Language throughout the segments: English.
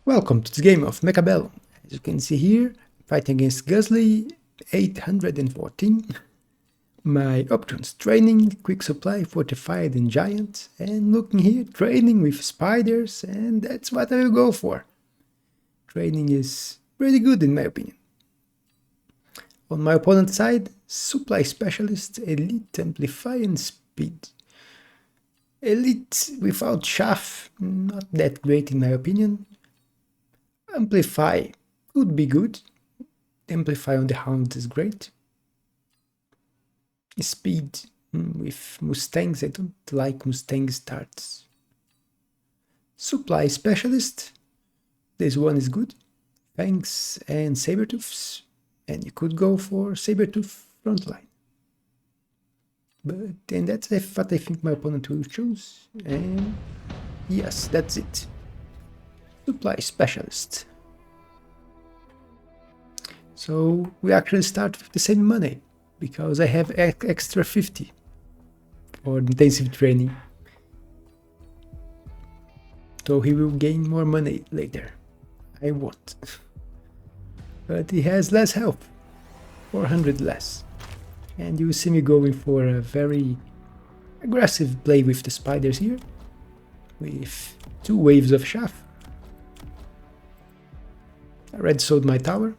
Welcome to this game of Mechabellum. As you can see here, fighting against Guzly 814. My options: training, quick supply, fortified and giant. And looking here, training with spiders, and that's what I will go for. Training is pretty good in my opinion. On my opponent's side, supply specialist, elite, amplify and speed. Elite without chaff, not that great in my opinion. Amplify would be good. Amplify on the Hound is great. Speed with Mustangs, I don't like Mustang starts. Supply specialist, this one is good. Fangs and Sabertooths, and you could go for Sabertooth frontline. And that's what I think my opponent will choose, and yes, that's it. Supply specialist. So we actually start with the same money, because I have extra 50 for intensive training. So he will gain more money later. I won't. But he has less health, 400 less. And you see me going for a very aggressive play with the spiders here, with 2 waves of chaff. I red sold my tower.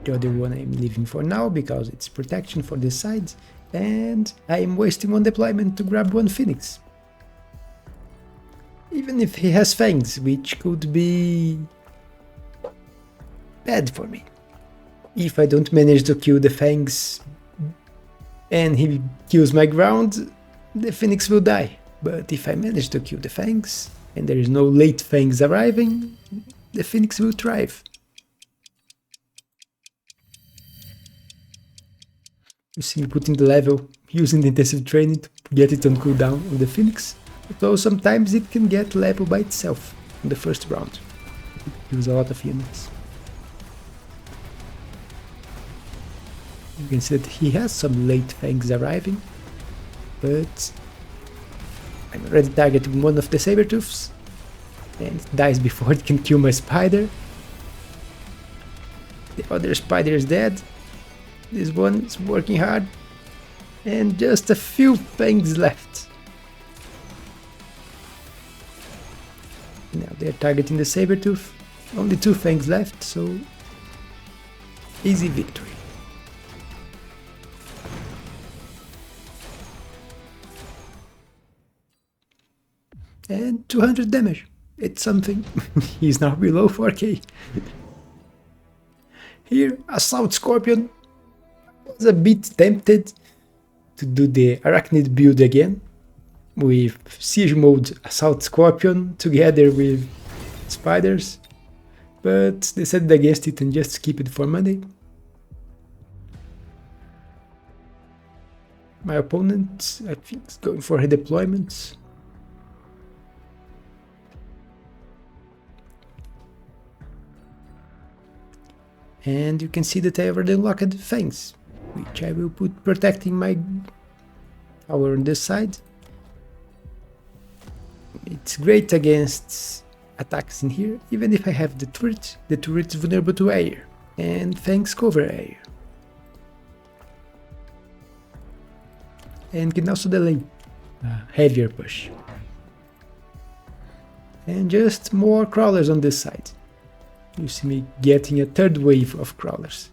The other one I'm leaving for now because it's protection for the sides, and I'm wasting 1 deployment to grab 1 phoenix. Even if he has fangs, which could be bad for me. If I don't manage to kill the fangs and he kills my ground, the phoenix will die. But if I manage to kill the fangs and there is no late fangs arriving, the phoenix will thrive. You see me putting the level, using the intensive training to get it on cooldown on the phoenix, although sometimes it can get level by itself in the first round. It kills a lot of units. You can see that he has some late fangs arriving, but I'm already targeting one of the Sabertooths, and it dies before it can kill my spider. The other spider is dead. This one is working hard, and just a few fangs left. Now they're targeting the Sabertooth. Only 2 fangs left, so easy victory. And 200 damage. It's something. He's now below 4k. Here, Assault Scorpion. Was a bit tempted to do the Arachnid build again with Siege Mode Assault Scorpion together with Spiders, but decided against it and just keep it for money. My opponent, I think, is going for redeployments. And you can see that I already unlocked Fangs, which I will put protecting my tower on this side. It's great against attacks in here, even if I have the turret is vulnerable to air, and Fangs cover air. And can also delay a heavier push. And just more crawlers on this side. You see me getting a 3rd wave of crawlers.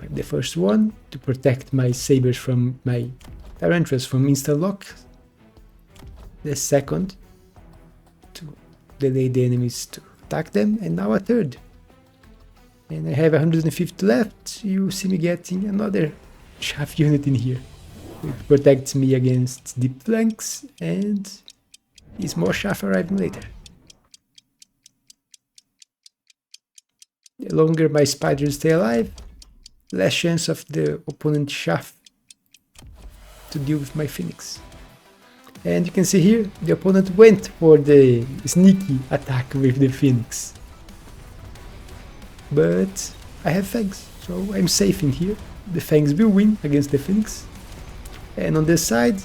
The first one to protect my sabers from my tarantulas from insta-lock. The second to delay the enemies to attack them, and now a 3rd. And I have 150 left. You see me getting another chaff unit in here, which protects me against deep flanks, and is more chaff arriving later. The longer my spiders stay alive, less chance of the opponent's chaff to deal with my phoenix. And you can see here, the opponent went for the sneaky attack with the phoenix. But I have fangs, so I'm safe in here. The fangs will win against the phoenix. And on this side,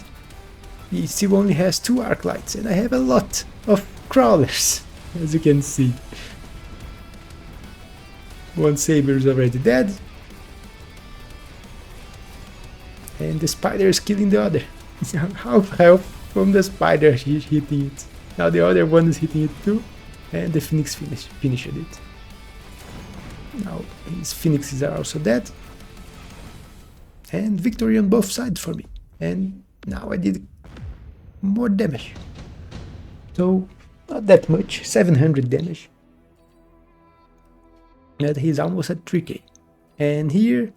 he still only has 2 arc lights, and I have a lot of crawlers, as you can see. One saber is already dead, and the spider is killing the other. Half health from the spider hitting it. Now the other one is hitting it too, and the phoenix finished it. Now his phoenixes are also dead, and victory on both sides for me. And now I did more damage, so not that much, 700 damage, but he's almost at 3k. And here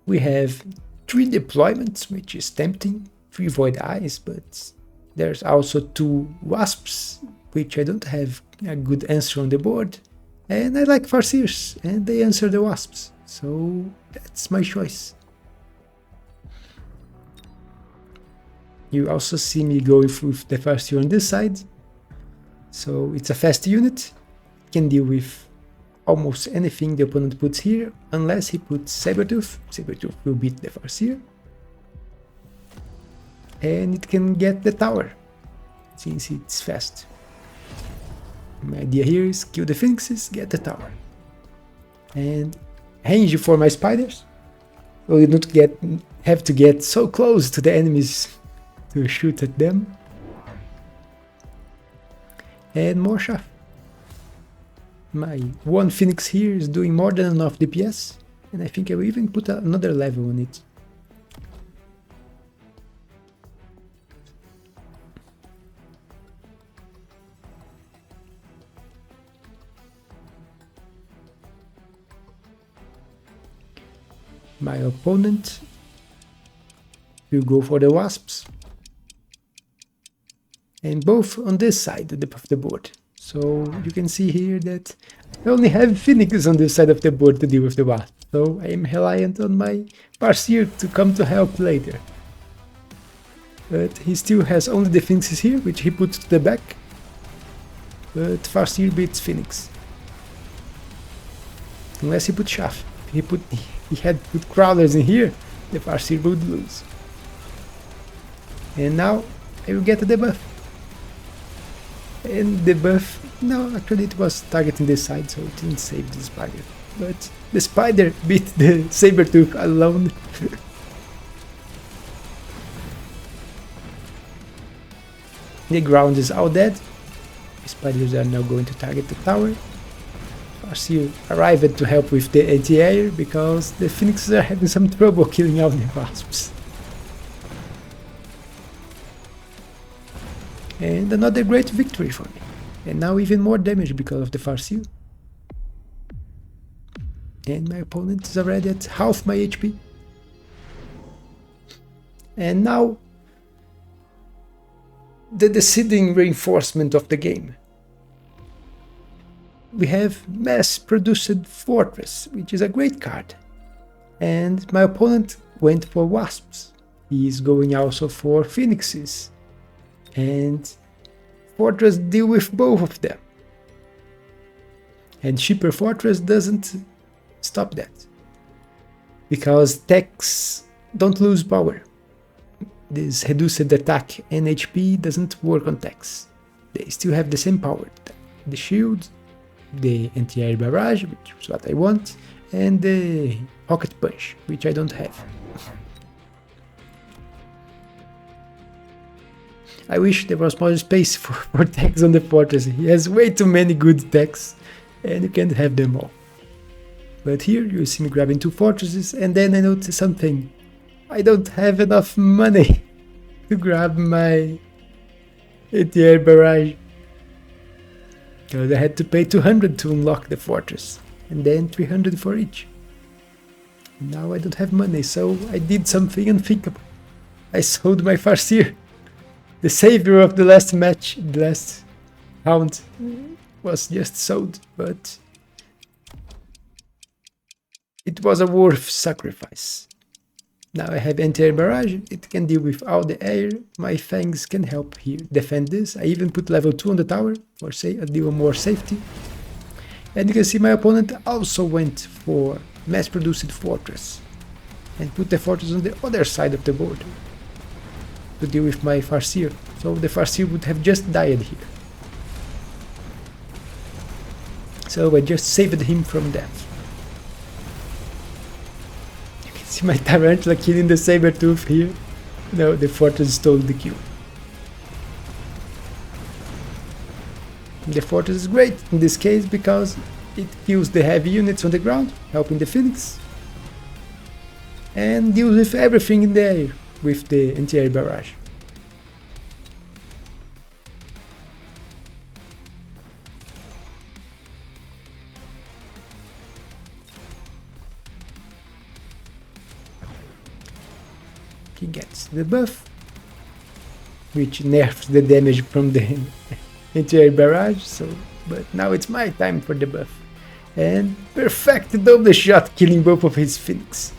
we have 3 deployments, which is tempting, 3 void eyes, but there's also 2 wasps, which I don't have a good answer on the board, and I like Farseers, and they answer the wasps, so that's my choice. You also see me going with the Farseer on this side, so it's a fast unit, can deal with almost anything the opponent puts here, unless he puts Sabertooth. Sabertooth will beat the Farseer, and it can get the tower, since it's fast. My idea here is kill the phoenixes, get the tower, and range for my spiders, so you don't have to get so close to the enemies to shoot at them, and more chaff. My 1 phoenix here is doing more than enough DPS, and I think I will even put another level on it. My opponent will go for the wasps, and both on this side of the board. So you can see here that I only have phoenixes on this side of the board to deal with the wasp, so I am reliant on my Farseer to come to help later. But he still has only the phoenixes here, which he puts to the back, but Farseer beats phoenix. Unless he put chaff. If he had put crawlers in here, the Farseer would lose. And now I will get the debuff. And the buff, no, actually it was targeting this side, so it didn't save the spider. But the spider beat the Sabertooth alone. The ground is all dead. The spiders are now going to target the tower. Farseer arrived to help with the anti-air because the phoenixes are having some trouble killing out the wasps. And another great victory for me. And now even more damage because of the Farseer. And my opponent is already at half my HP. And now the deciding reinforcement of the game. We have mass-produced Fortress, which is a great card. And my opponent went for Wasps. He is going also for Phoenixes. And Fortress deal with both of them. And cheaper Fortress doesn't stop that. Because techs don't lose power. This reduced attack and HP doesn't work on techs. They still have the same power. The shield, the anti-air barrage, which is what I want, and the rocket punch, which I don't have. I wish there was more space for techs on the Fortress. He has way too many good techs, and you can't have them all. But here you see me grabbing 2 fortresses, and then I notice something. I don't have enough money to grab my anti-air barrage. Because I had to pay 200 to unlock the fortress, and then 300 for each. Now I don't have money, so I did something unthinkable. I sold my Farseer. The savior of the last match, the last round, was just sold, but it was a worth sacrifice. Now I have anti-air barrage, it can deal with all the air, my fangs can help here defend this. I even put level 2 on the tower for a deal more safety. And you can see my opponent also went for mass-produced fortress and put the fortress on the other side of the board. to deal with my Farseer. So the Farseer would have just died here. So I just saved him from death. You can see my Tarantula killing the Sabertooth here. No, the Fortress stole the kill. The Fortress is great in this case because it kills the heavy units on the ground, helping the Phoenix, and deals with everything in the air with the anti-air barrage. He gets the buff, which nerfs the damage from the anti-air barrage, but now it's my time for the buff. And perfect double shot, killing both of his Phoenix.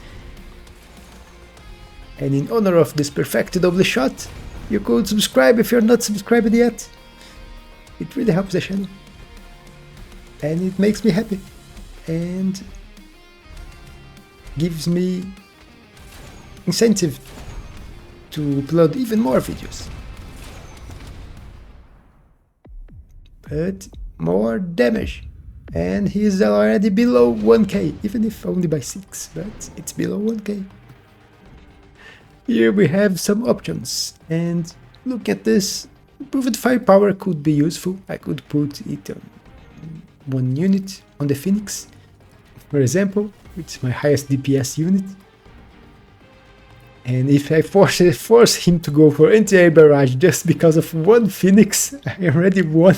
And in honor of this perfect double shot, you could subscribe if you're not subscribed yet. It really helps the channel. And it makes me happy. And gives me incentive to upload even more videos. But more damage. And he is already below 1k, even if only by 6, but it's below 1k. Here we have some options, and look at this. Improved firepower could be useful. I could put it on one unit on the Phoenix, for example, which is my highest DPS unit. And if I force him to go for anti-air barrage just because of one Phoenix, I already won.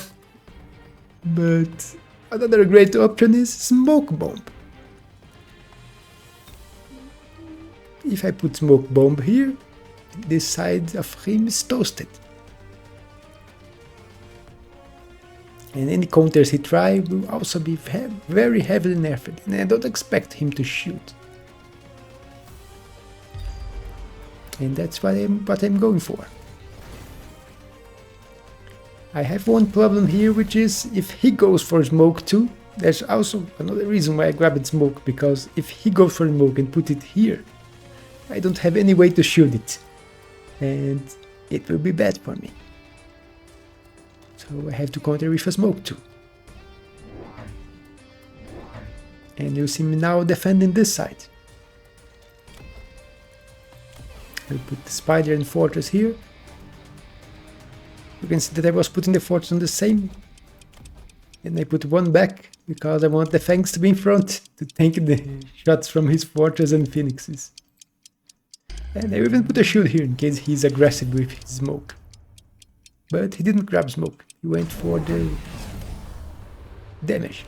But another great option is smoke bomb. If I put smoke bomb here, this side of him is toasted. And any counters he tries will also be very heavily nerfed, and I don't expect him to shoot. And that's what I'm going for. I have one problem here, which is if he goes for smoke too, there's also another reason why I grabbed smoke, because if he goes for smoke and put it here, I don't have any way to shoot it, and it will be bad for me. So I have to counter with a smoke too. And you see me now defending this side. I'll put the spider and fortress here. You can see that I was putting the fortress on the same, and I put one back because I want the fangs to be in front to tank the shots from his fortress and phoenixes. And I even put a shield here in case he's aggressive with his smoke. But he didn't grab smoke, he went for the damage.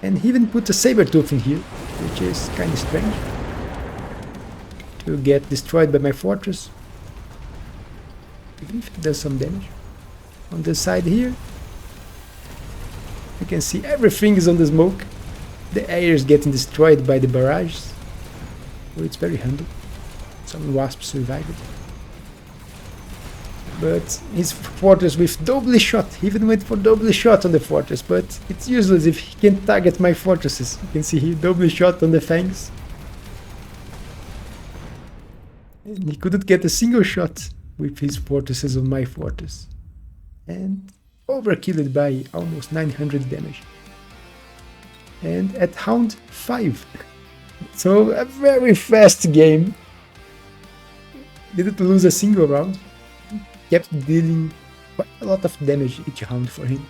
And he even put a Sabertooth in here, which is kinda strange. To get destroyed by my fortress. Even if it does some damage. On the side here, you can see everything is on the smoke. The air is getting destroyed by the barrages. So it's very handy. Some wasps survived. But his fortress with double shot, he even went for double shot on the fortress, but it's useless if he can't target my fortresses. You can see here, double shot on the fangs. And he couldn't get a single shot with his fortresses on my fortress. And overkilled by almost 900 damage. And at round 5. So a very fast game. Didn't lose a single round. Kept dealing quite a lot of damage each round for him.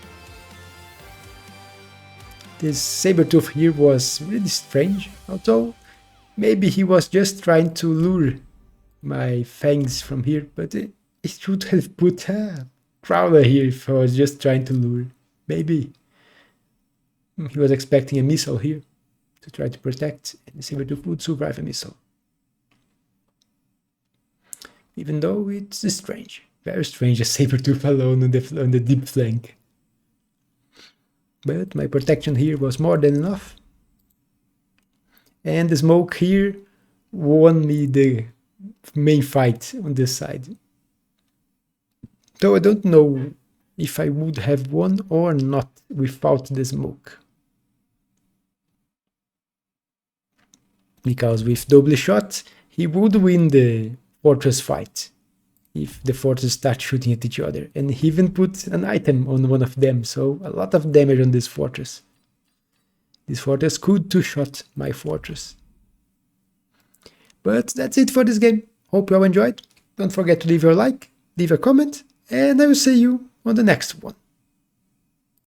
This Sabertooth here was really strange, although maybe he was just trying to lure my fangs from here, but it should have put a Prowler here if I was just trying to lure. Maybe he was expecting a missile here to try to protect, and the Sabertooth would survive a missile. Even though it's strange. Very strange, a Sabertooth alone on the deep flank. But my protection here was more than enough. And the smoke here won me the main fight on this side. Though I don't know if I would have won or not without the smoke. Because with double shot, he would win the fortress fight. if the fortresses start shooting at each other. And he even put an item on one of them, so a lot of damage on this fortress. This fortress could two-shot my fortress. But that's it for this game. Hope you all enjoyed. Don't forget to leave your like, leave a comment, and I will see you on the next one.